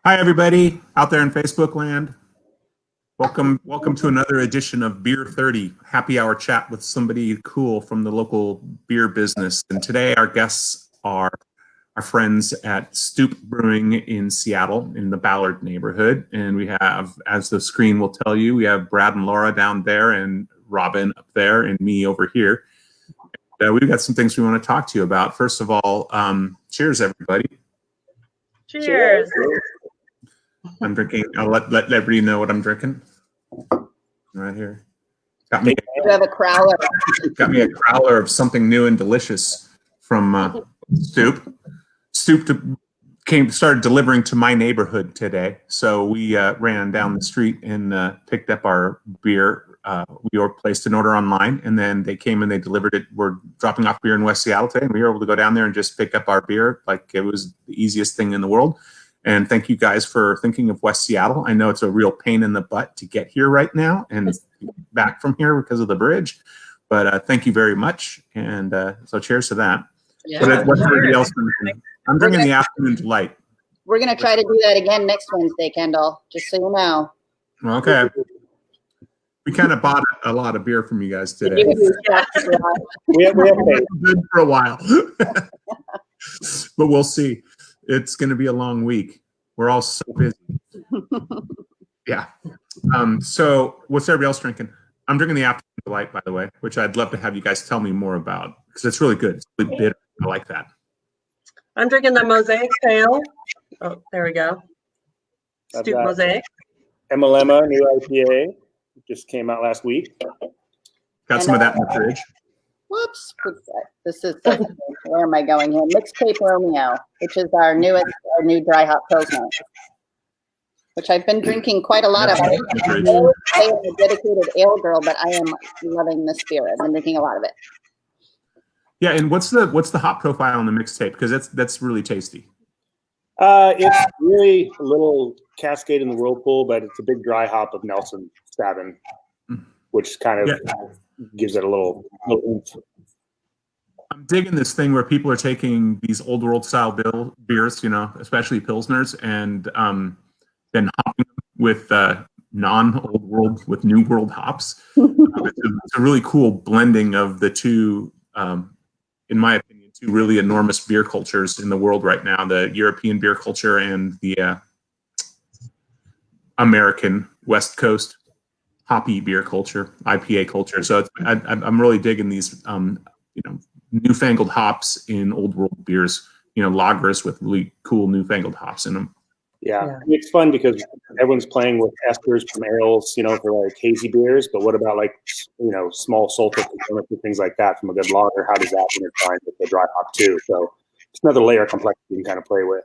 Hi, everybody out there in Facebook land. Welcome to another edition of Beer 30, happy hour chat with somebody cool from the local beer business. And today our guests are our friends at Stoup Brewing in Seattle in the Ballard neighborhood. And we have, as the screen will tell you, we have Brad and Laura down there and Robin up there and me over here. We've got some things we want to talk to you about. First of all, cheers, everybody. Cheers. I'm drinking. I'll let everybody know what I'm drinking. Right here. Got me. You have a crowler. Got me a crowler of something new and delicious from Stoup. Stoup started delivering to my neighborhood today, so we ran down the street and picked up our beer. We placed an order online, and then they came and they delivered it. We're dropping off beer in West Seattle today, and we were able to go down there and just pick up our beer like it was the easiest thing in the world. And thank you guys for thinking of West Seattle. I know it's a real pain in the butt to get here right now and back from here because of the bridge, but thank you very much. And so cheers to that. Yeah. What's everybody else drinking? I'm drinking the Afternoon Delight. We're going to try to do that again next Wednesday, Kendall, just so you know. Okay. We kind of bought a lot of beer from you guys today. we have good for a while, but we'll see. It's going to be a long week. We're all so busy. Yeah. So what's everybody else drinking? I'm drinking the Afternoon Delight, by the way, which I'd love to have you guys tell me more about because it's really good. It's really bitter. I like that. I'm drinking the Mosaic Pale. Oh, there we go. Stoup Mosaic. MLMA, new IPA. Just came out last week. Got some of that in the fridge. Whoops. This is, where am I going here? Mixtape Romeo, which is our new dry hop Pilsner, which I've been drinking quite a lot of. I am a dedicated ale girl, but I am loving this beer. I've been drinking a lot of it. Yeah, and what's the hop profile on the mixtape? Because that's really tasty. It's really a little Cascade in the Whirlpool, but it's a big dry hop of Nelson Staben, which kind of gives it a little oomph. I'm digging this thing where people are taking these old world style beers, especially Pilsners, and then hopping with non-old world with new world hops. It's a really cool blending of the two, in my opinion, two really enormous beer cultures in the world right now, the European beer culture and the American West Coast hoppy beer culture, IPA culture. So I'm really digging these, newfangled hops in old world beers, lagers with really cool newfangled hops in them. Yeah. It's fun because everyone's playing with esters from ales, for like hazy beers. But what about small sulfur components and things like that from a good lager? How does that intertwine with the dry hop too? So it's another layer of complexity you can kind of play with.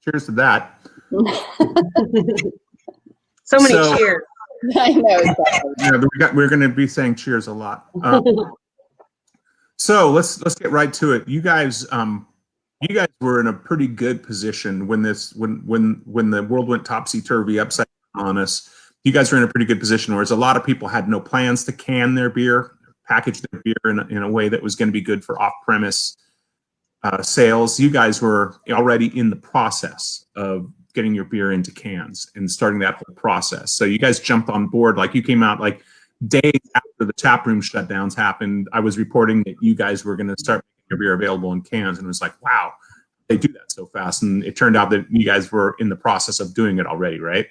Cheers to that. So many cheers. I know exactly. Yeah, we're going to be saying cheers a lot. So let's get right to it. You guys were in a pretty good position when the world went topsy-turvy upside down on us. You guys were in a pretty good position, whereas a lot of people had no plans to can their beer, package their beer in a way that was going to be good for off-premise sales. You guys were already in the process of getting your beer into cans and starting that whole process. So you guys jumped on board. Like you came out like days after the taproom shutdowns happened. I was reporting that you guys were going to start making your beer available in cans, and it was like, wow, they do that so fast. And it turned out that you guys were in the process of doing it already, right?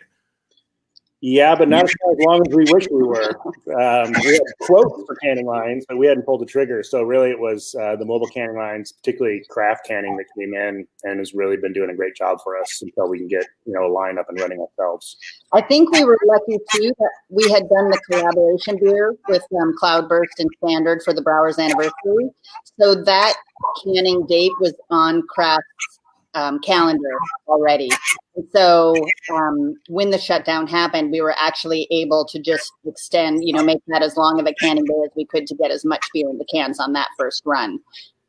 Yeah, but not as long as we wish we were. We had quotes for canning lines, but we hadn't pulled the trigger. So really it was the mobile canning lines, particularly craft canning, that came in and has really been doing a great job for us until we can get a line up and running ourselves. I think we were lucky too that we had done the collaboration beer with Cloudburst and Standard for the Brewers anniversary. So that canning date was on Craft's calendar already. And so when the shutdown happened, we were actually able to just extend, make that as long of a canning day as we could to get as much beer in the cans on that first run.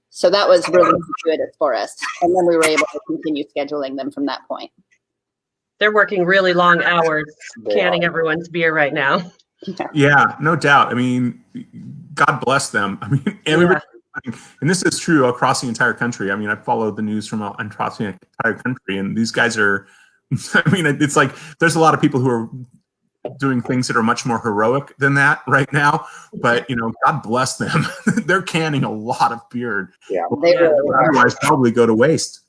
So that was really good for us. And then we were able to continue scheduling them from that point. They're working really long hours canning everyone's beer right now. Yeah, no doubt. I mean, God bless them. I mean, and this is true across the entire country. I mean, I followed the news from across the entire country, and these guys are. I mean, it's like there's a lot of people who are doing things that are much more heroic than that right now. But God bless them. They're canning a lot of beer. Yeah, They really are. Otherwise, probably go to waste.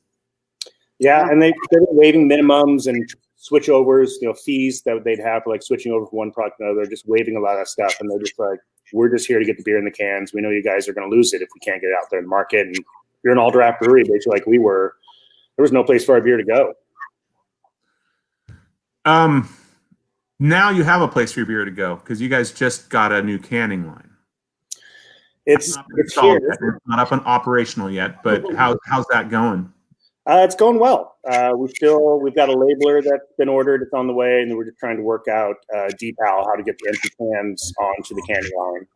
Yeah, and they're waiving minimums and switchovers, fees that they'd have for like switching over from one product to another. Just waiving a lot of stuff, and they're just like, we're just here to get the beer in the cans. We know you guys are going to lose it if we can't get it out there in the market. And you're an all draft brewery, basically like we were. There was no place for our beer to go. Now you have a place for your beer to go because you guys just got a new canning line. It's installed here. yet. It's not up and operational yet, but how's that going? It's going well. We've got a labeler that's been ordered. It's on the way, and we're just trying to work out decal, how to get the empty cans onto the canning line.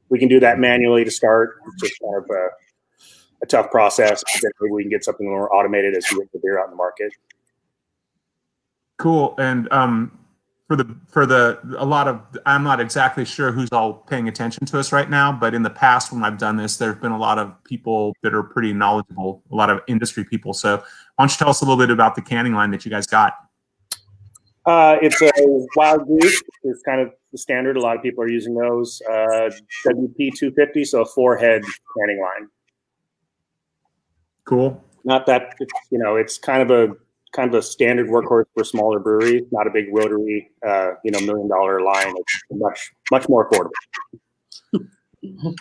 We can do that manually to start. It's just kind of a tough process. But then maybe we can get something more automated as we get the beer out in the market. Cool. And I'm not exactly sure who's all paying attention to us right now, but in the past when I've done this, there have been a lot of people that are pretty knowledgeable, a lot of industry people. So why don't you tell us a little bit about the canning line that you guys got? It's a Wild Goose. It's kind of the standard. A lot of people are using those. WP 250, so a 4-head canning line. Cool. Not that it's kind of a standard workhorse for smaller breweries. Not a big rotary, $1 million line. It's much more affordable.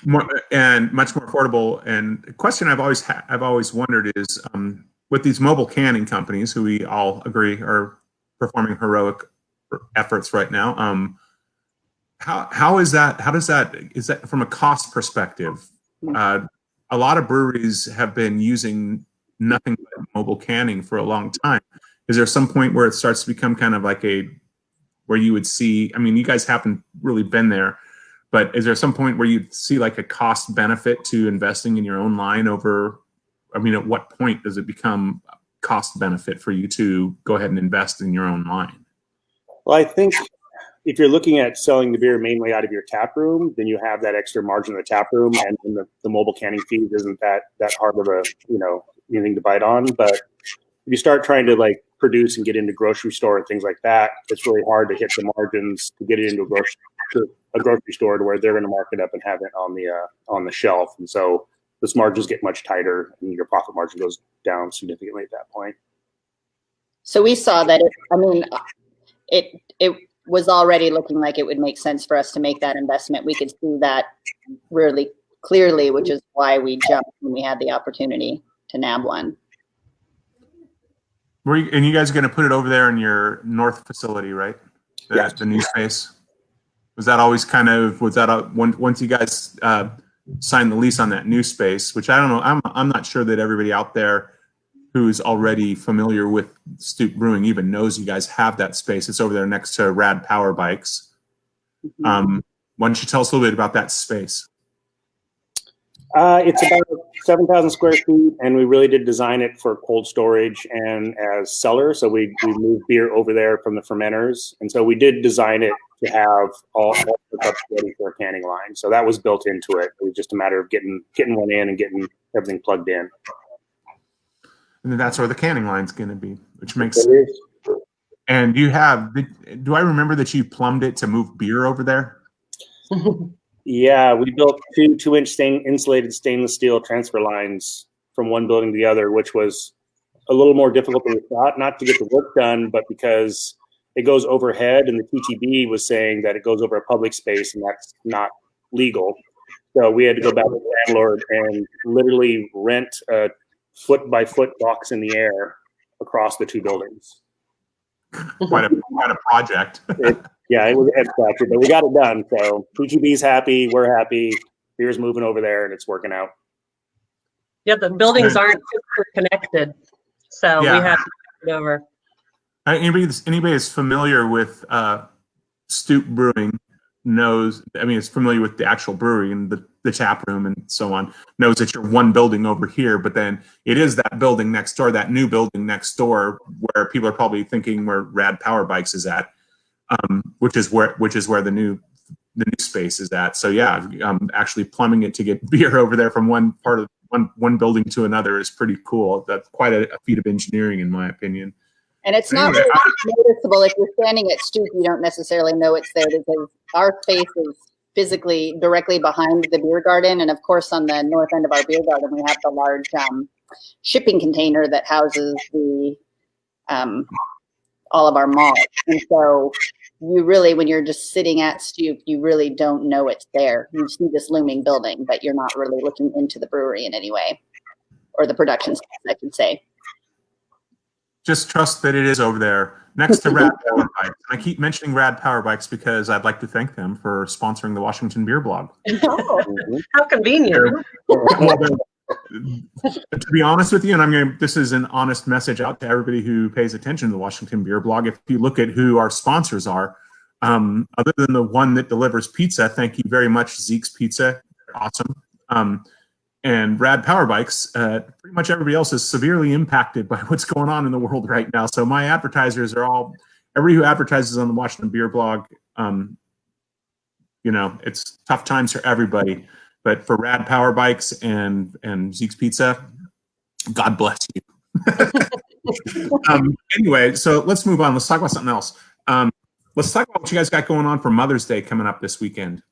Much more affordable. And a question I've always wondered is with these mobile canning companies, who we all agree are performing heroic efforts right now. How is that? Is that from a cost perspective? A lot of breweries have been using nothing but mobile canning for a long time. Is there some point where it starts to become kind of like where you would see, I mean, you guys haven't really been there, but is there some point where you'd see like a cost benefit to investing in your own line at what point does it become a cost benefit for you to go ahead and invest in your own line? Well, I think if you're looking at selling the beer mainly out of your tap room, then you have that extra margin in the tap room, and the mobile canning fees isn't that hard of a anything to bite on. But if you start trying to like produce and get into grocery store and things like that, it's really hard to hit the margins to get it into a grocery store to where they're going to mark it up and have it on the shelf. And so those margins get much tighter, and your profit margin goes down significantly at that point. So we saw that. It was already looking like it would make sense for us to make that investment. We could see that really clearly, which is why we jumped when we had the opportunity to nab one. And you guys are going to put it over there in your north facility, right? Yes. The new space. Was that always once you guys signed the lease on that new space, which I don't know, I'm not sure that everybody out there who's already familiar with Stoup Brewing even knows you guys have that space. It's over there next to Rad Power Bikes. Why don't you tell us a little bit about that space? It's about 7,000 square feet, and we really did design it for cold storage and as cellar. So we moved beer over there from the fermenters. And so we did design it to have all the cups ready for a canning line. So that was built into it. It was just a matter of getting one in and getting everything plugged in. And then that's where the canning line's going to be, which makes sense. And do I remember that you plumbed it to move beer over there? Yeah, we built two 2-inch insulated stainless steel transfer lines from one building to the other, which was a little more difficult than we thought, not to get the work done, but because it goes overhead, and the TTB was saying that it goes over a public space, and that's not legal. So we had to go back to the landlord and literally rent a foot-by-foot box in the air across the two buildings. Quite a project. It was a head scratcher, but we got it done. So TGB's happy, we're happy. Beer's moving over there, and it's working out. Yeah, the buildings aren't super connected, so we have to get over. Anybody that's familiar with Stoup Brewing knows. I mean, is familiar with the actual brewery and the tap room and so on. Knows that you're one building over here, but then it is that building next door, that new building next door, where people are probably thinking where Rad Power Bikes is at. Which is where the new the new space is at. So yeah, actually plumbing it to get beer over there from one part of one building to another is pretty cool. That's quite a feat of engineering, in my opinion. And it's not really noticeable. If you're standing at Stoup, you don't necessarily know it's there because our space is physically directly behind the beer garden. And of course, on the north end of our beer garden, we have the large shipping container that houses the all of our malts. And so you really, when you're just sitting at Stoup, you really don't know it's there. You see this looming building, but you're not really looking into the brewery in any way, or the production space, I should say. Just trust that it is over there next to Rad Power Bikes. I keep mentioning Rad Power Bikes because I'd like to thank them for sponsoring the Washington Beer Blog. Oh, how convenient. To be honest with you, and this is an honest message out to everybody who pays attention to the Washington Beer Blog. If you look at who our sponsors are, other than the one that delivers pizza, thank you very much, Zeke's Pizza. Awesome. And Rad Power Bikes, pretty much everybody else is severely impacted by what's going on in the world right now. So my advertisers are everybody who advertises on the Washington Beer Blog, it's tough times for everybody. But for Rad Power Bikes and Zeke's Pizza, God bless you. Anyway, so let's move on. Let's talk about something else. Let's talk about what you guys got going on for Mother's Day coming up this weekend.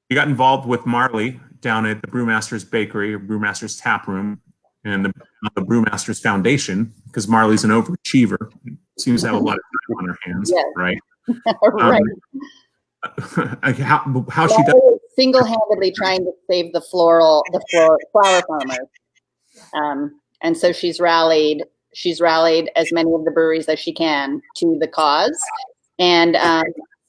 You got involved with Marley down at the Brewmaster's Bakery, or Brewmaster's Tap Room, and the Brewmaster's Foundation, because Marley's an overachiever. Seems to have a lot of time on her hands, Yes. right? Right. How she does single-handedly trying to save the flower farmers, and so she's rallied as many of the breweries as she can to the cause, and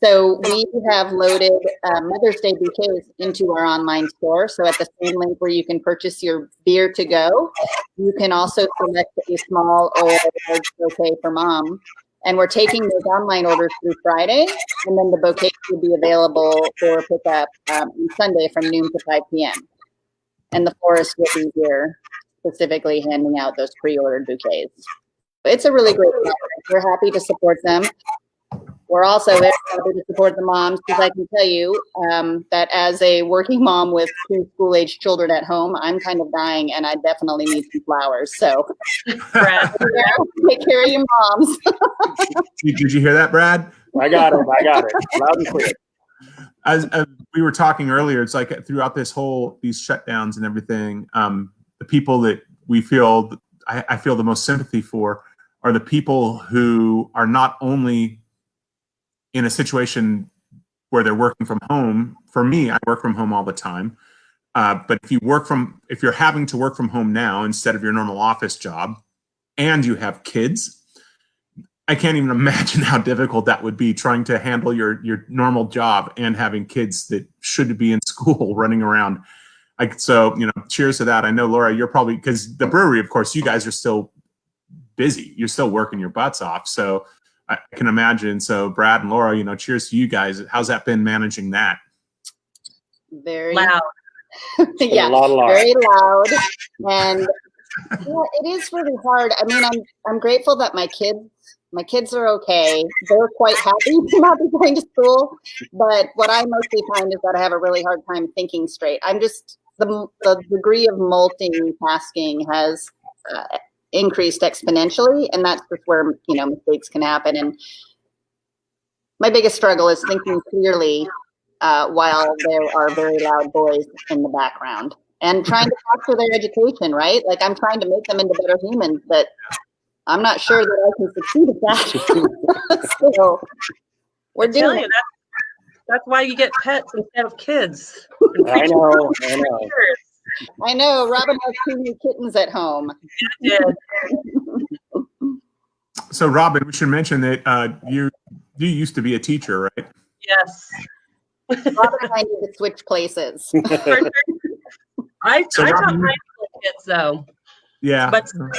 so we have loaded Mother's Day bouquets into our online store. So at the same link where you can purchase your beer to go, you can also select a small or large bouquet for mom. And we're taking those online orders through Friday, and then the bouquets will be available for pickup on Sunday from noon to 5 p.m. And the florist will be here specifically handing out those pre-ordered bouquets. It's a really great program. We're happy to support them. We're also very happy to support the moms, because I can tell you that as a working mom with 2 school-age children at home, I'm kind of dying, and I definitely need some flowers. So, Brad, take care of your moms. Did you hear that, Brad? I got it. Loud and clear. As we were talking earlier, it's like throughout these shutdowns and everything, the people that I feel the most sympathy for are the people who are not only in a situation where they're working from home. For me, I work from home all the time. But if you're having to work from home now instead of your normal office job, and you have kids, I can't even imagine how difficult that would be, trying to handle your normal job and having kids that should be in school running around. So, cheers to that. I know, Laura, you're probably, because the brewery, of course, you guys are still busy. You're still working your butts off. So I can imagine. So Brad and Laura, cheers to you guys. How's that been managing that? Very loud. Yeah, very loud. And it is really hard. I mean, I'm grateful that my kids are okay. They're quite happy to not be going to school. But what I mostly find is that I have a really hard time thinking straight. I'm just, the degree of multitasking has increased exponentially, and that's just where mistakes can happen. And my biggest struggle is thinking clearly while there are very loud boys in the background, and trying to foster their education, right? Like, I'm trying to make them into better humans, but I'm not sure that I can succeed at that. So we're doing it. That's why you get pets instead of kids. I know. I know. Robin has 2 new kittens at home. Yeah. So, Robin, we should mention that you used to be a teacher, right? Yes. Robin and I need to switch places. I taught high school kids, though. Yeah. But still,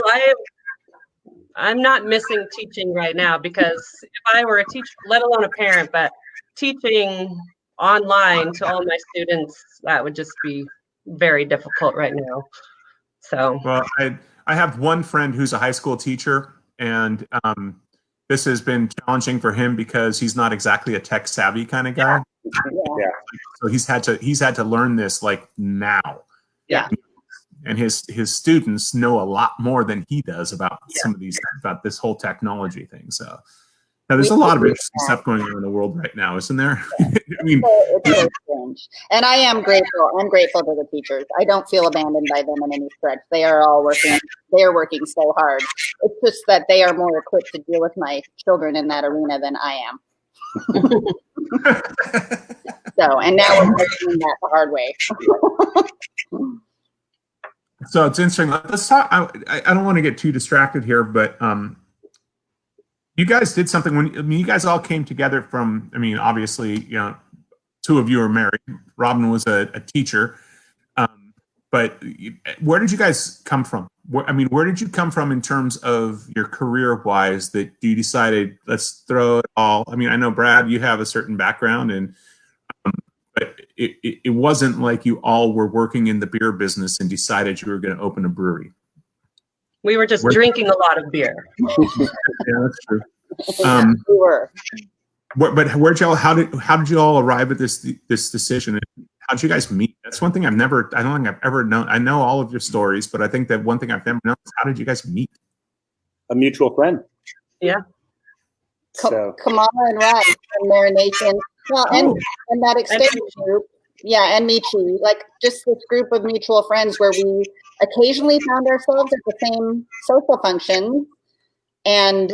I'm not missing teaching right now, because if I were a teacher, let alone a parent, but teaching online to all my students, that would just be very difficult right now. So, well, I have one friend who's a high school teacher, and this has been challenging for him because he's not exactly a tech savvy kind of guy. Yeah. So he's had to learn this like now. Yeah. And his students know a lot more than he does about some of these, about this whole technology thing. So now there's a lot of interesting stuff going on in the world right now, isn't there? I mean, it's so strange. And I am grateful. I'm grateful to the teachers. I don't feel abandoned by them in any stretch. They are all working. They are working so hard. It's just that they are more equipped to deal with my children in that arena than I am. So, and now we're doing that the hard way. So it's interesting. Let's talk. I don't want to get too distracted here, but you guys did something when you guys all came together from. I mean, obviously, two of you are married. Robin was a teacher, but where did you guys come from? Where did you come from in terms of your career-wise that you decided let's throw it all? I mean, I know Brad, you have a certain background, and but it wasn't like you all were working in the beer business and decided you were going to open a brewery. We were just drinking a lot of beer. Yeah, that's true. We were. But how did you all arrive at this decision? How did you guys meet? That's one thing I don't think I've ever known. I know all of your stories, but I think that one thing I've never known is how did you guys meet? A mutual friend. Yeah. So Kamala and Raj from Marination. Well, and that extended group. Yeah, and Michi. Like just this group of mutual friends where we occasionally found ourselves at the same social function. And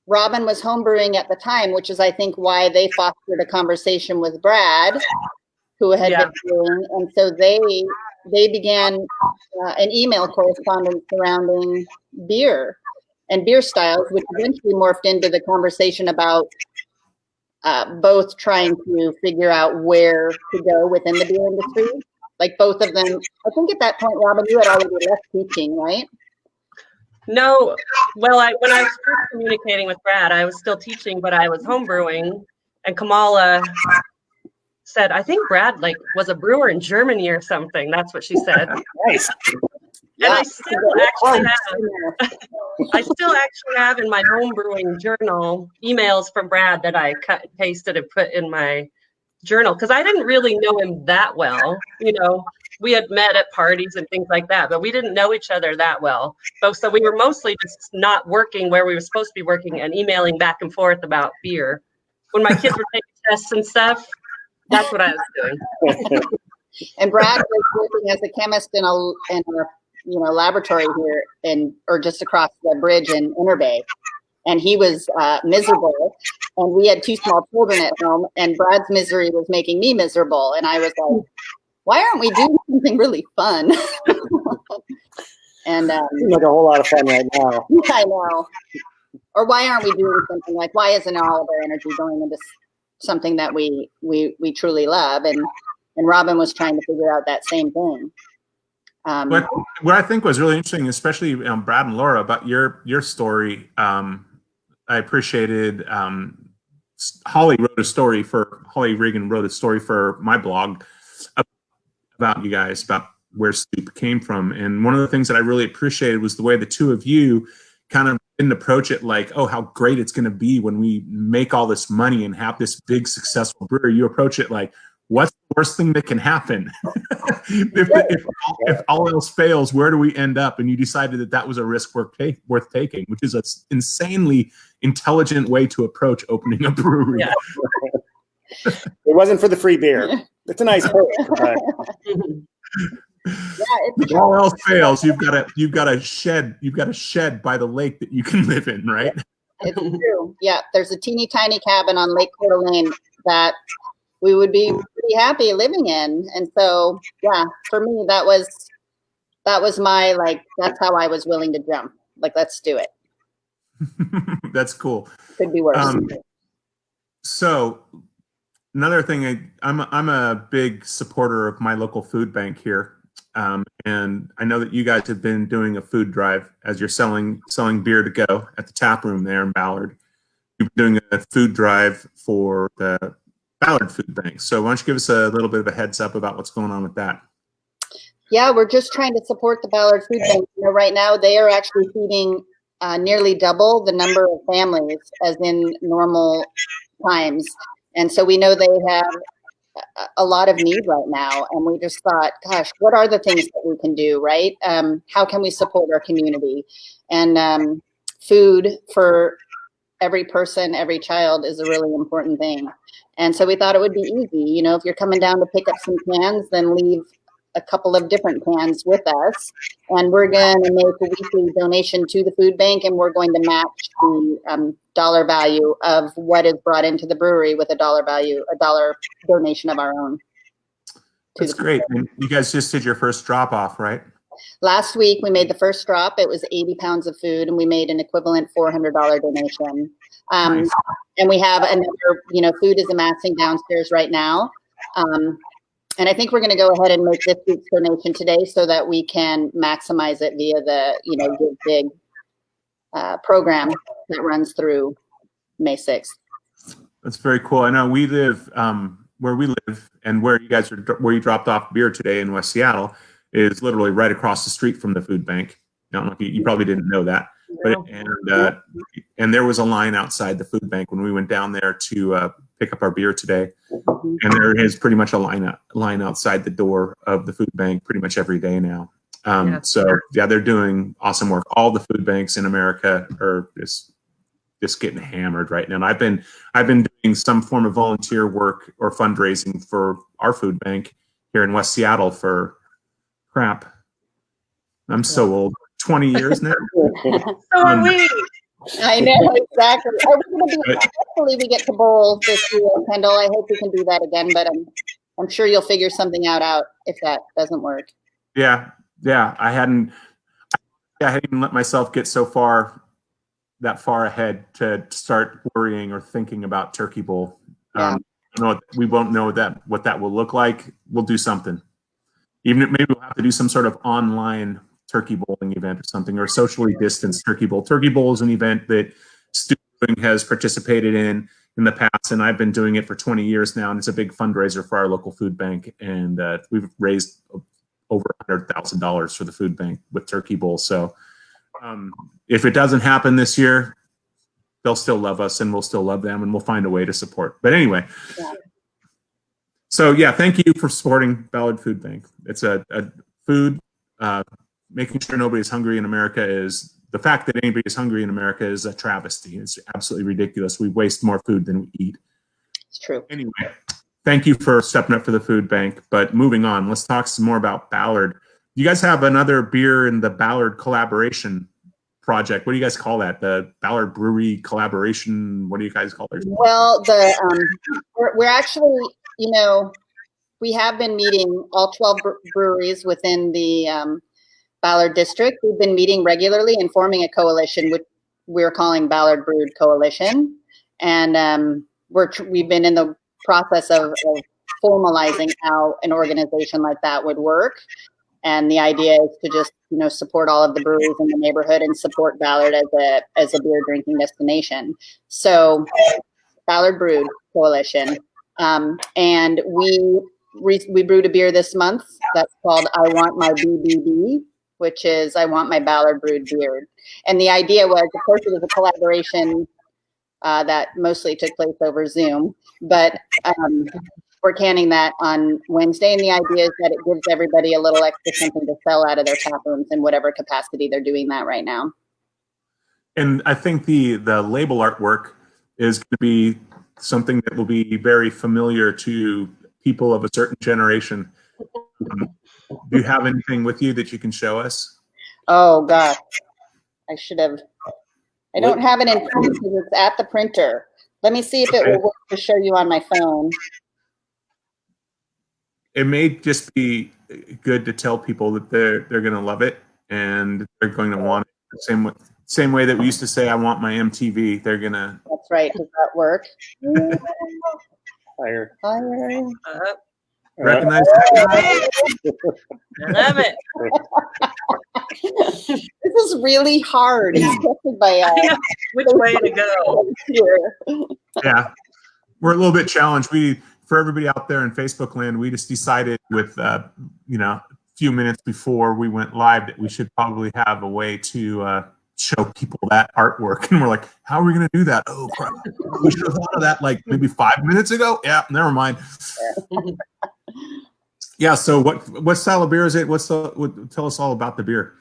Robin was homebrewing at the time, which is, I think, why they fostered a conversation with Brad, who had been brewing. And so they began an email correspondence surrounding beer and beer styles, which eventually morphed into the conversation about both trying to figure out where to go within the beer industry. Like both of them, I think at that point, Robin, you had already left teaching, right? No, well, when I was first communicating with Brad, I was still teaching, but I was homebrewing, and Kamala said, I think Brad was a brewer in Germany or something. That's what she said. nice. And I still actually have in my homebrewing journal emails from Brad that I cut and pasted and put in my journal because I didn't really know him that well. We had met at parties and things like that, but we didn't know each other that well. So we were mostly just not working where we were supposed to be working and emailing back and forth about beer. When my kids were taking tests and stuff, that's what I was doing. And Brad was working as a chemist in a laboratory here or just across the bridge in Inner Bay. And he was miserable. And we had two small children at home, and Brad's misery was making me miserable. And I was like, why aren't we doing something really fun? And seems like a whole lot of fun right now. I know. Or why aren't we doing something like, why isn't all of our energy going into something that we truly love? And Robin was trying to figure out that same thing. What I think was really interesting, especially Brad and Laura, about your story, I appreciated. Holly Regan wrote a story for my blog about you guys, about where Stoup came from. And one of the things that I really appreciated was the way the two of you kind of didn't approach it like, oh, how great it's going to be when we make all this money and have this big successful brewery. You approach it like, what's the worst thing that can happen? if all else fails, where do we end up? And you decided that was a risk worth taking, which is an insanely intelligent way to approach opening a brewery. Yeah. It wasn't for the free beer. It's a nice perk. If all else fails, you've got a shed by the lake that you can live in, right? It's true. Yeah, there's a teeny tiny cabin on Lake Coeur d'Alene that we would be pretty happy living in. And so, yeah, for me, that was my, that's how I was willing to jump. Like, let's do it. That's cool. Could be worse. So another thing, I'm a big supporter of my local food bank here. And I know that you guys have been doing a food drive as you're selling beer to go at the tap room there in Ballard. You've been doing a food drive for the Ballard Food Bank. So why don't you give us a little bit of a heads up about what's going on with that? Yeah, we're just trying to support the Ballard Food Bank. Right now, they are actually feeding nearly double the number of families as in normal times. And so we know they have a lot of need right now. And we just thought, gosh, what are the things that we can do, right? How can we support our community? And food for every person, every child is a really important thing. And so we thought it would be easy. You know, if you're coming down to pick up some cans, then leave a couple of different cans with us. And we're going to make a weekly donation to the food bank, and we're going to match the dollar value of what is brought into the brewery with a dollar donation of our own. That's great. And you guys just did your first drop off, right? Last week, we made the first drop. It was 80 pounds of food, and we made an equivalent $400 donation. Nice. And we have another, you know, food is amassing downstairs right now. And I think we're going to go ahead and make this week's donation today so that we can maximize it via the, you know, Give Big program that runs through May 6th. That's very cool. I know we live where we live, and where you dropped off beer today in West Seattle is literally right across the street from the food bank. I don't know if you probably didn't know that, but and there was a line outside the food bank when we went down there to pick up our beer today. And there is pretty much a line outside the door of the food bank pretty much every day now. So yeah, they're doing awesome work. All the food banks in America are just getting hammered right now. And I've been doing some form of volunteer work or fundraising for our food bank here in West Seattle for crap. I'm so old. 20 years now. So are we. I know, exactly. Hopefully we get to bowl this year, Kendall. I hope we can do that again, but I'm sure you'll figure something out if that doesn't work. Yeah. I hadn't even let myself get that far ahead to start worrying or thinking about Turkey Bowl. We won't know what that will look like. We'll do something. Even if maybe we'll have to do some sort of online turkey bowling event or something, or socially distanced turkey bowl. Turkey bowl is an event that Stoup Brewing has participated in the past, and I've been doing it for 20 years now, and it's a big fundraiser for our local food bank, and we've raised over $100,000 for the food bank with turkey bowl. So if it doesn't happen this year, they'll still love us, and we'll still love them, and we'll find a way to support. But anyway, so yeah, thank you for supporting Ballard Food Bank. It's a food. Making sure nobody's hungry in America the fact that anybody is hungry in America is a travesty. It's absolutely ridiculous. We waste more food than we eat. It's true. Anyway, thank you for stepping up for the food bank. But moving on, let's talk some more about Ballard. You guys have another beer in the Ballard collaboration project. What do you guys call that? The Ballard Brewery collaboration? What do you guys call it? Well, we're actually, you know, we have been meeting all 12 breweries within the Ballard district. We've been meeting regularly and forming a coalition, which we're calling Ballard Brewed Coalition. And we've been in the process of formalizing how an organization like that would work. And the idea is to just, you know, support all of the breweries in the neighborhood and support Ballard as a beer drinking destination. So Ballard Brewed Coalition. And we brewed a beer this month that's called I Want My BBB, which is I Want My Ballard Brewed Beer. And the idea was, of course, it was a collaboration that mostly took place over Zoom, but we're canning that on Wednesday. And the idea is that it gives everybody a little extra something to sell out of their tap rooms in whatever capacity they're doing that right now. And I think the label artwork is going to be something that will be very familiar to people of a certain generation. Do you have anything with you that you can show us? Oh gosh, I should have. I don't have it in print because it's at the printer. Let me see if it will work to show you on my phone. It may just be good to tell people that they're going to love it and they're going to want it the same way that we used to say, I want my MTV. They're going to. That's right. Does that work? Higher. Recognize that. I love it. This is really hard, especially by Which way to go? here. Yeah, we're a little bit challenged. For everybody out there in Facebook land, we just decided with a few minutes before we went live that we should probably have a way to show people that artwork. And we're like, how are we going to do that? Oh, crap. We should have thought of that like maybe 5 minutes ago. Yeah, never mind. Yeah. So what style of beer is it? Tell us all about the beer.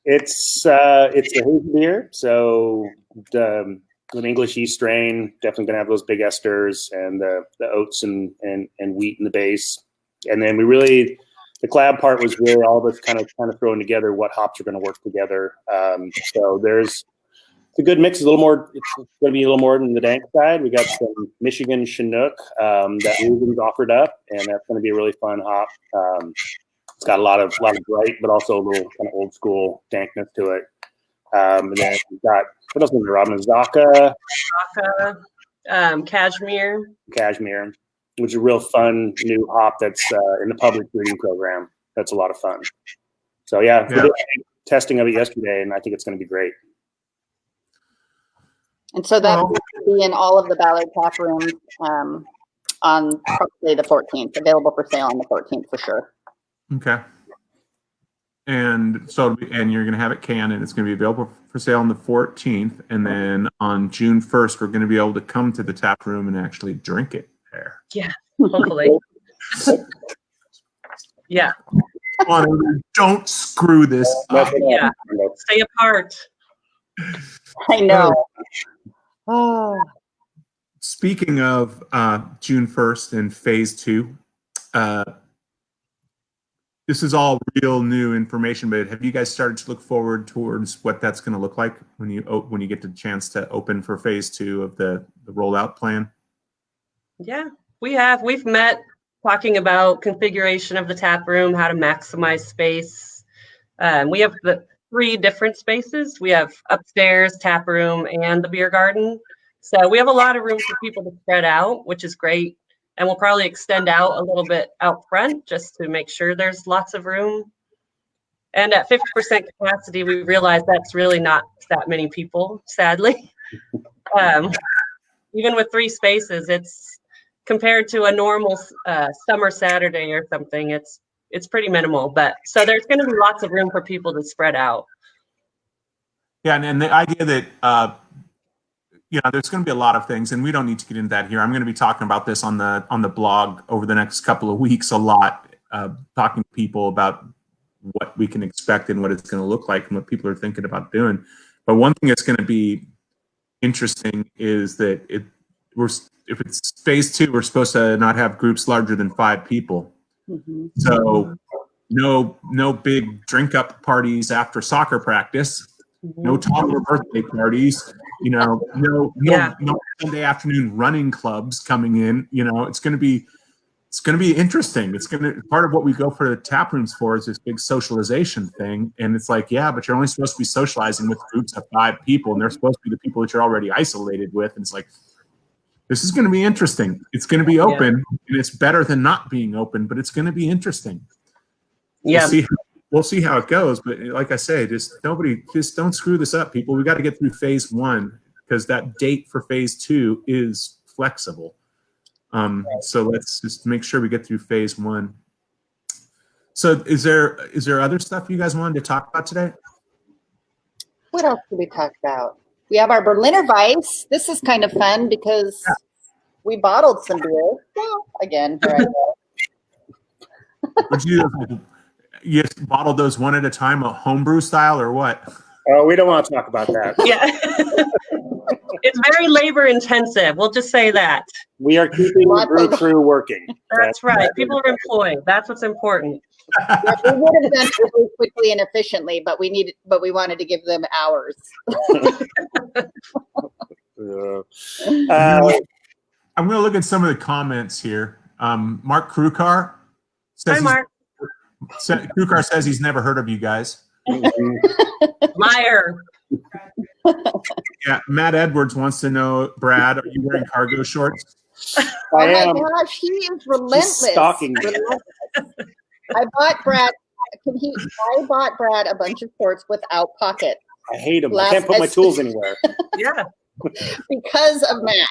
It's a hazy beer, so an English yeast strain, definitely gonna have those big esters and the oats and wheat in the base. And then the collab part was really all of us kind of throwing together what hops are going to work together. So it's a good mix. It's going to be a little more than the dank side. We got some Michigan Chinook that Ruben's offered up, and that's going to be a really fun hop. It's got a lot of bright, but also a little kind of old school dankness to it. And then we've got, what else is there, Robin? Zaka, Cashmere, which is a real fun new hop that's in the public breeding program. That's a lot of fun. So we did testing of it yesterday, and I think it's going to be great. And so that will be in all of the Ballard tap rooms on probably the 14th, available for sale on the 14th for sure. Okay. And so, and you're going to have it canned, and it's going to be available for sale on the 14th. And then on June 1st, we're going to be able to come to the tap room and actually drink it there. Yeah, hopefully. Yeah. Come on, don't screw this up. Yeah. Stay apart. I know. Oh. Speaking of June 1st and phase 2, this is all real new information, but have you guys started to look forward towards what that's going to look like when you get the chance to open for phase 2 of the rollout plan? Yeah, we've met talking about configuration of the tap room, how to maximize space. We have the 3 different spaces. We have upstairs, tap room, and the beer garden. So we have a lot of room for people to spread out, which is great. And we'll probably extend out a little bit out front just to make sure there's lots of room. And at 50% capacity, we realize that's really not that many people, sadly. Even with 3 spaces, it's compared to a normal summer Saturday or something, it's pretty minimal. But so there's going to be lots of room for people to spread out. Yeah, and the idea that there's going to be a lot of things, and we don't need to get into that here. I'm going to be talking about this on the blog over the next couple of weeks a lot, talking to people about what we can expect and what it's going to look like and what people are thinking about doing. But one thing that's going to be interesting is that if it's phase 2, we're supposed to not have groups larger than 5 people. Mm-hmm. So no big drink up parties after soccer practice. No toddler birthday parties, no Sunday afternoon running clubs coming in. It's going to be interesting. Part of what we go for the tap rooms for is this big socialization thing. And it's like, yeah, but you're only supposed to be socializing with groups of 5 people, and they're supposed to be the people that you're already isolated with. And it's like, this is going to be interesting. It's going to be open, and it's better than not being open, but it's going to be interesting. Yeah. We'll see how it goes, but like I say, just don't screw this up, people. We got to get through phase 1 because that date for phase 2 is flexible. So let's just make sure we get through phase 1. So is there other stuff you guys wanted to talk about today? What else did we talk about? We have our Berliner Weiss. This is kind of fun because we bottled some beer. Well, again, here I go. Would you bottled those one at a time, a homebrew style, or what? Oh, we don't want to talk about that. Yeah. It's very labor intensive. We'll just say that. We are keeping the brew crew working. That's right. People are employed. That's what's important. Yeah, we would have done it really quickly and efficiently, but we wanted to give them hours. I'm going to look at some of the comments here. Mark Krukar says Hi, Mark. Krukar says he's never heard of you guys. Liar. Yeah, Matt Edwards wants to know, Brad, are you wearing cargo shorts? Oh my gosh, he is relentless. He's stalking me. I bought Brad a bunch of shorts without pockets. I hate them. I can't put my tools anywhere. Yeah. Because of Matt.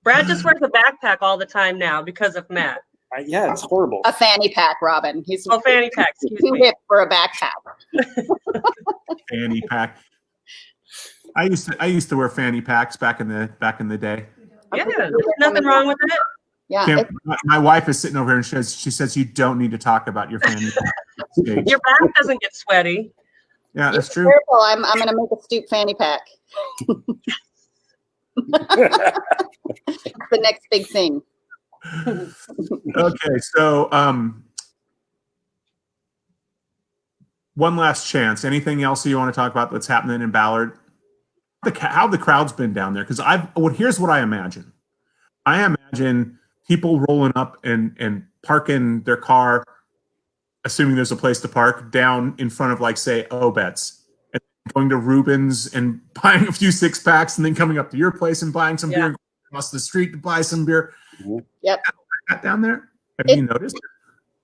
Brad just wears a backpack all the time now because of Matt. Yeah, it's horrible. A fanny pack, Robin. He's fanny pack. Excuse too me. hip for a backpack. Fanny pack. I used to wear fanny packs back in the day. Yeah, there's nothing wrong with it. Yeah, Kim, my wife is sitting over here and she says you don't need to talk about your fanny pack. Your back doesn't get sweaty. Yeah, that's true. careful. I'm going to make a Stoup fanny pack. The next big thing. Okay, so one last chance. Anything else you want to talk about that's happening in Ballard? How the crowd's been down there? Because here's what I imagine. I imagine people rolling up and parking their car, assuming there's a place to park, down in front of, like, say, Obet's, and going to Reuben's and buying a few 6-packs, and then coming up to your place and buying some beer, and going across the street to buy some beer. Yep. That down there? Have you noticed?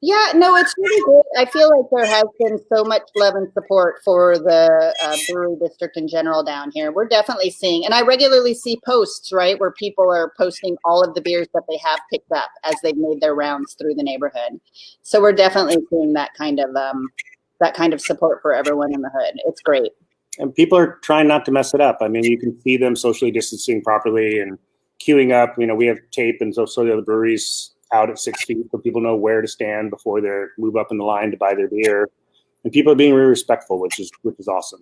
Yeah, no, it's really good. I feel like there has been so much love and support for the brewery district in general down here. We're definitely seeing, and I regularly see posts, right, where people are posting all of the beers that they have picked up as they've made their rounds through the neighborhood. So we're definitely seeing that kind of support for everyone in the hood. It's great. And people are trying not to mess it up. I mean, you can see them socially distancing properly and queuing up. You know, we have tape, and so the other breweries out at 6 feet so people know where to stand before they move up in the line to buy their beer. And people are being really respectful, which is awesome.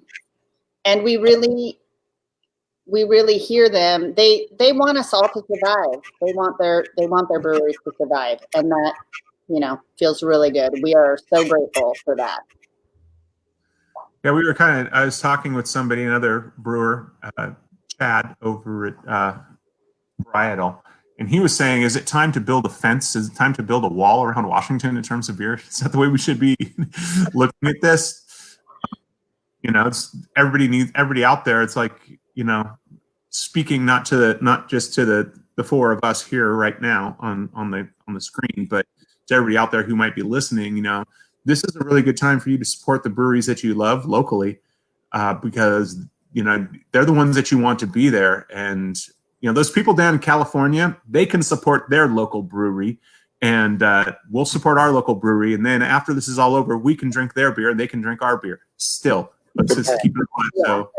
And we really hear them. They want us all to survive. They want their breweries to survive. And that, feels really good. We are so grateful for that. Yeah, I was talking with somebody, another brewer, Chad, over at Varietal. And he was saying, is it time to build a fence? Is it time to build a wall around Washington in terms of beer? Is that the way we should be looking at this? It's everybody out there. It's like, speaking not just to the four of us here right now on the screen, but to everybody out there who might be listening. This is a really good time for you to support the breweries that you love locally, because they're the ones that you want to be there. And those people down in California, they can support their local brewery, and we'll support our local brewery. And then after this is all over, we can drink their beer and they can drink our beer. Still, let's just keep it alive. So,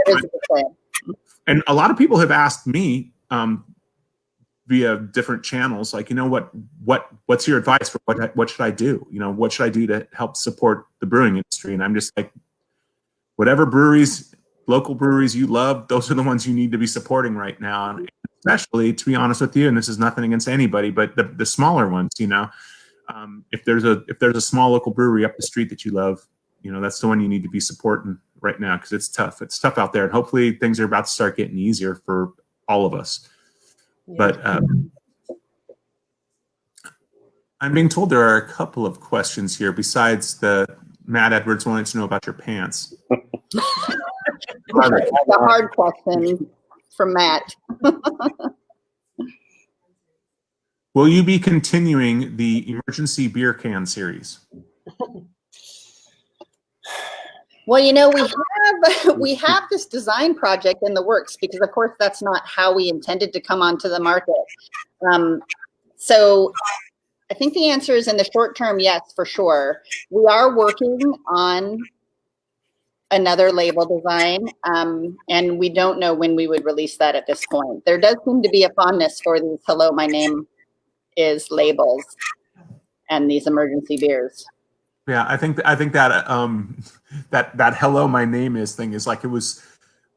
and a lot of people have asked me via different channels, like, what's your advice for what should I do? What should I do to help support the brewing industry? And I'm just like, whatever local breweries you love, those are the ones you need to be supporting right now. And especially, to be honest with you, and this is nothing against anybody, but the smaller ones, if there's a small local brewery up the street that you love, that's the one you need to be supporting right now, because it's tough. It's tough out there, and hopefully things are about to start getting easier for all of us. Yeah. But I'm being told there are a couple of questions here besides the Matt Edwards wanting to know about your pants. That's a hard question from Matt. Will you be continuing the emergency beer can series? Well, we have this design project in the works, because of course that's not how we intended to come onto the market. So I think the answer is, in the short term, yes, for sure. We are working on another label design, and we don't know when we would release that at this point. There does seem to be a fondness for these "Hello, my name is" labels and these emergency beers. Yeah, I think that that "Hello, my name is" thing is like, it was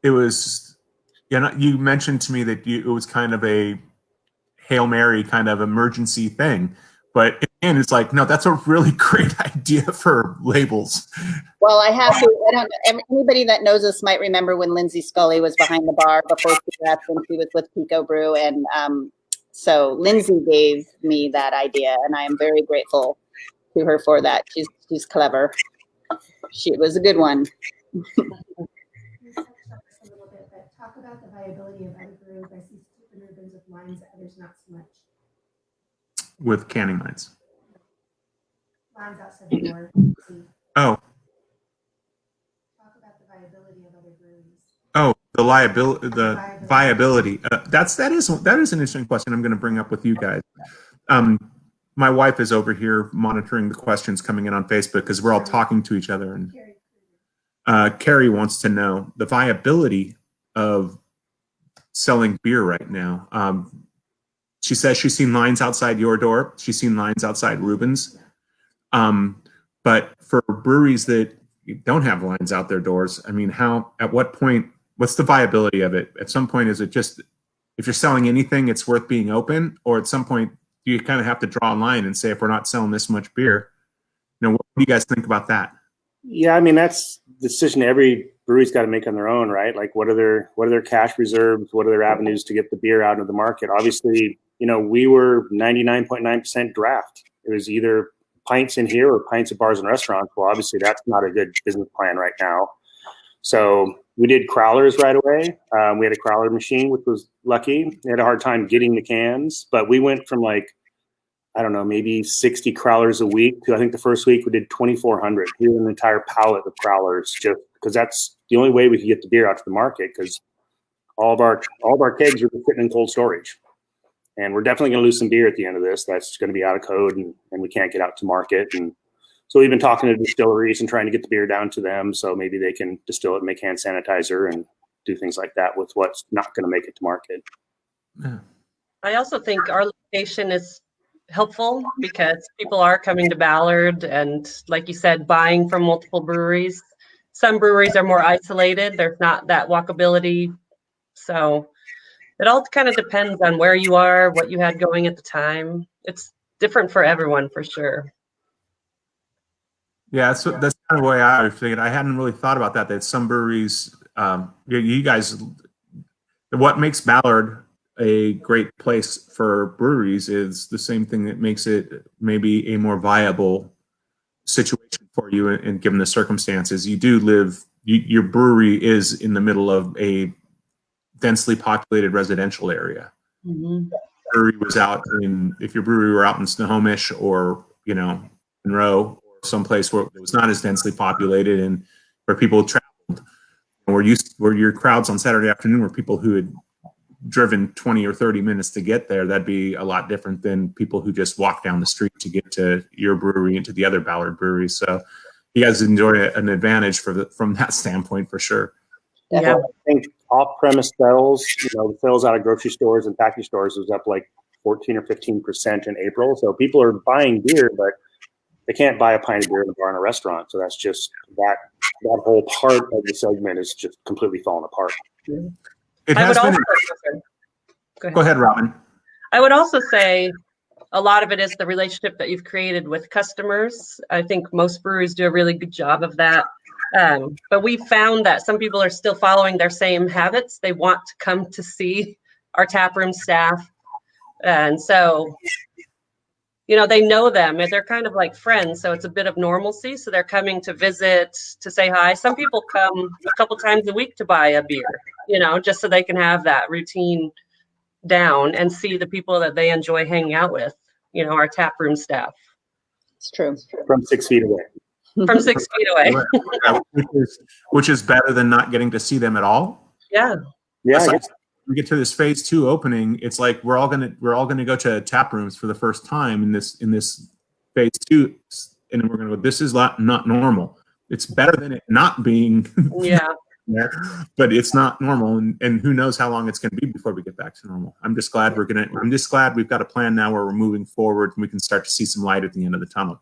you mentioned to me that it was kind of a Hail Mary kind of emergency thing. But again, it's like, no, that's a really great idea for labels. Well, I don't know. Anybody that knows us might remember when Lindsay Scully was behind the bar before she left, when she was with Pico Brew. And so Lindsay gave me that idea, and I am very grateful to her for that. She's clever. It was a good one. Talk about the viability of other brews. I see Stoup and Reuben's with lines, others not so much. With canning lines. Lines outside the door. Oh. Talk about the viability of other breweries. Oh, the viability. That is an interesting question I'm going to bring up with you guys. My wife is over here monitoring the questions coming in on Facebook, because we're all talking to each other. And Carrie wants to know the viability of selling beer right now. She says she's seen lines outside your door. She's seen lines outside Reuben's. But for breweries that don't have lines out their doors, I mean, at what point, what's the viability of it? At some point, is it just, if you're selling anything, it's worth being open? Or at some point, you kind of have to draw a line and say, if we're not selling this much beer, what do you guys think about that? Yeah, I mean, that's the decision every brewery's got to make on their own, right? Like, what are their cash reserves? What are their avenues to get the beer out of the market? Obviously, we were 99.9% draft. It was either pints in here or pints at bars and restaurants. Well, obviously, that's not a good business plan right now. So we did crowlers right away. We had a crowler machine, which was lucky. We had a hard time getting the cans, but we went from maybe 60 crowlers a week to, I think the first week we did 2,400. We had an entire pallet of crowlers, just because that's the only way we could get the beer out to the market, because all of our kegs are sitting in cold storage. And we're definitely going to lose some beer at the end of this. That's going to be out of code, and we can't get out to market. And so we've been talking to distilleries and trying to get the beer down to them, so maybe they can distill it and make hand sanitizer and do things like that with what's not going to make it to market. Yeah. I also think our location is helpful because people are coming to Ballard and, like you said, buying from multiple breweries. Some breweries are more isolated. There's not that walkability. So it all kind of depends on where you are, what you had going at the time. It's different for everyone, for sure. Yeah, that's kind of the way I figured. I hadn't really thought about that some breweries, you guys, what makes Ballard a great place for breweries is the same thing that makes it maybe a more viable situation for you, and given the circumstances. You do live, your brewery is in the middle of a densely populated residential area. Mm-hmm. Brewery was if your brewery were out in Snohomish or, Monroe, or someplace where it was not as densely populated and where people traveled, where your crowds on Saturday afternoon were people who had driven 20 or 30 minutes to get there, that'd be a lot different than people who just walk down the street to get to your brewery and to the other Ballard breweries. So you guys enjoy an advantage from that standpoint, for sure. Yeah. I think off-premise sales, the sales out of grocery stores and package stores was up like 14 or 15% in April. So people are buying beer, but they can't buy a pint of beer in a bar and a restaurant. So that's just that whole part of the segment is just completely falling apart. It I has would been. also Go ahead, Robin. I would also say a lot of it is the relationship that you've created with customers. I think most breweries do a really good job of that. But we found that some people are still following their same habits. They want to come to see our taproom staff. And so, they know them and they're kind of like friends. So it's a bit of normalcy. So they're coming to visit, to say hi. Some people come a couple times a week to buy a beer, just so they can have that routine down and see the people that they enjoy hanging out with, our taproom staff. It's true. From 6 feet away. From 6 feet away. which is better than not getting to see them at all. Yeah. Yeah. Like, we get to this phase 2 opening. It's like we're all gonna go to tap rooms for the first time in this phase 2, and then we're gonna go, this is not normal. It's better than it not being Yeah. there, but it's not normal, and who knows how long it's going to be before we get back to normal. I'm just glad we've got a plan now where we're moving forward and we can start to see some light at the end of the tunnel.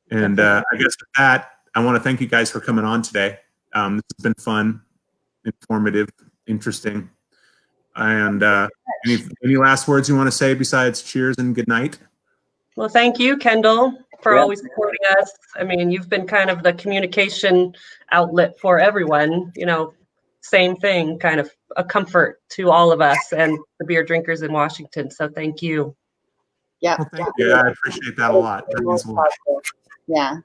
And I guess with that, I want to thank you guys for coming on today. This has been fun, informative, interesting. And any last words you want to say besides cheers and good night? Well, thank you, Kendall, for always supporting us. I mean, you've been kind of the communication outlet for everyone, same thing, kind of a comfort to all of us and the beer drinkers in Washington. So thank you. Yeah. Well, thank you. I appreciate that a lot. Yeah.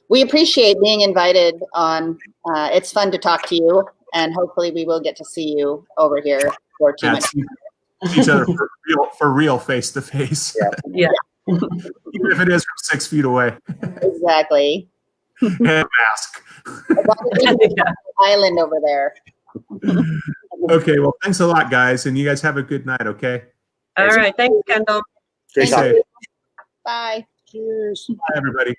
We appreciate being invited on. It's fun to talk to you, and hopefully we will get to see you over here for 2 months. See each other for real face to face. Yeah. Even if it is from 6 feet away. Exactly. And mask. Island over there. Okay, well, thanks a lot, guys, and you guys have a good night, okay? All right. Thanks, Kendall. Stay safe. Bye. Cheers. Bye, everybody.